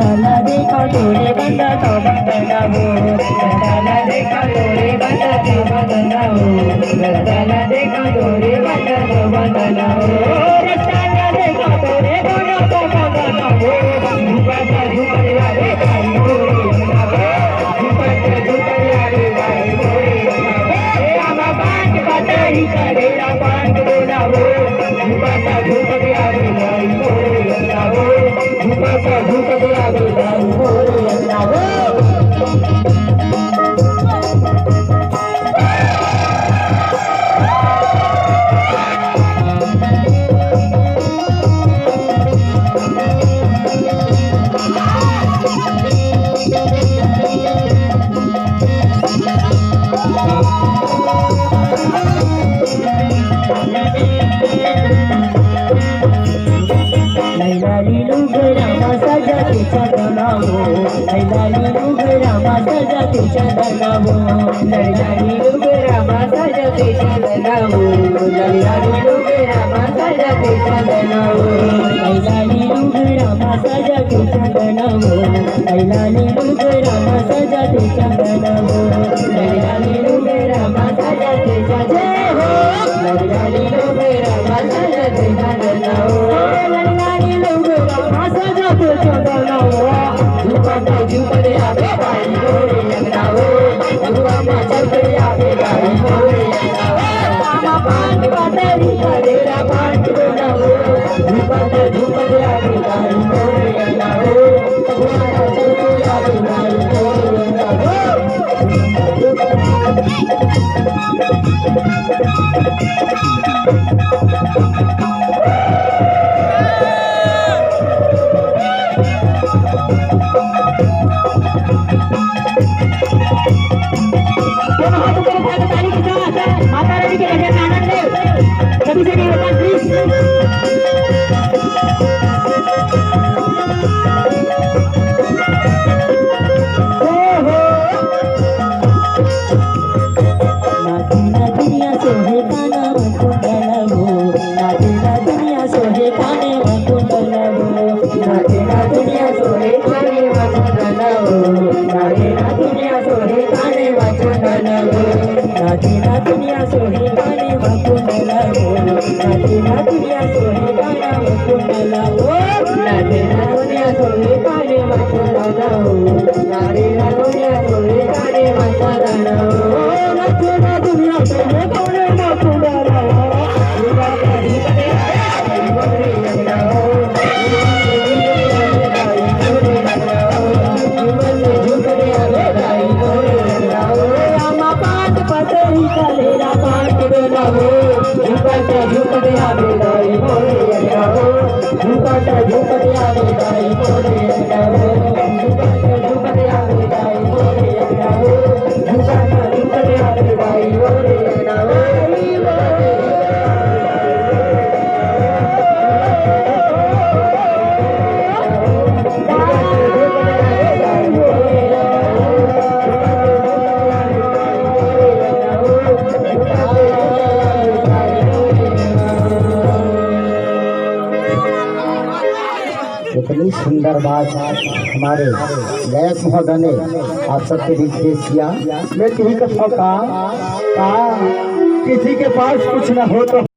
रताला देखा तोरे बंदा तो बंदा हो रताला देखा तोरे बंदा तो बंदा हो रताला देखा तोरे बंदा तो बंदा हो रताला देखा तोरे बंदा तो बंदा हो झुपटा झुपड़िया रे भाई मोरे झुपटा झुपड़िया रे भाई मोरे आमा बात बताई करेला बात बोला हो झुपटा झुपड़िया रे भाई मोरे झुपटा झुपड़िया रे भाई मोरे लैलाली लुगरामा सजते चंदनावो लैलाली लुगरामा सजते चंदनावो लैलाली लुगरामा सजते चंदनावो लैलाली लुगरामा सजते चंदनावो लैलाली लुगरामा सजते चंदनावो लैलाली लुगरामा सजते चंदनावो लैलाली लुगरामा सजते चंदनावो लैलाली लुगरामा सजते चंदनावो झुपटा झुपड़िया रे भाई मोरे लगनावो झुपटा झुपड़िया रे भाई मोरे लगनावो आमा पांच बातेरी करेरा पांच बनावो झुपटा झुपड़िया रे भाई मोरे लगनावो झुपटा झुपड़िया रे भाई मोरे लगनावो माता रानी के भजन आनंद ले सभी से निवेदन प्लीज नाचना दुनिया सोहे काना कुंडलवो नाचना दुनिया सोहे काने कुंडलवो नाचना दुनिया सोहे काने कुंडलवो नाचना दुनिया सोहे काने कुंडलवो नाचना दुनिया सोहे काने कुंडलवो नाचना दुनिया सोहे काना कुंडलवो नाचना दुनिया सोहे काने कुंडलवो नाचना दुनिया सोहे काने कुंडलवो नाचना दुनिया सोहे काने कुंडलवो झुपटा झुपड़िया रे भाई मोरे लगनावो झुपड़िया रे भाई मोरे लगनावो आमा पांच पतेरी कलेरा पांच बनावो झुपटा झुपड़िया रे भाई मोरे लगनावो झुपटा झुपड़िया रे भाई मोरे लगनावो झुपटा झुपड़िया रे भाई मोरे लगनावो झुपटा झुपड़िया रे भाई मोरे लगनावो इतनी सुंदर बात हमारे गायक महोदय ने आप सबके बीच पेश किया। मैं तुम्हें का किसी के पास कुछ न हो तो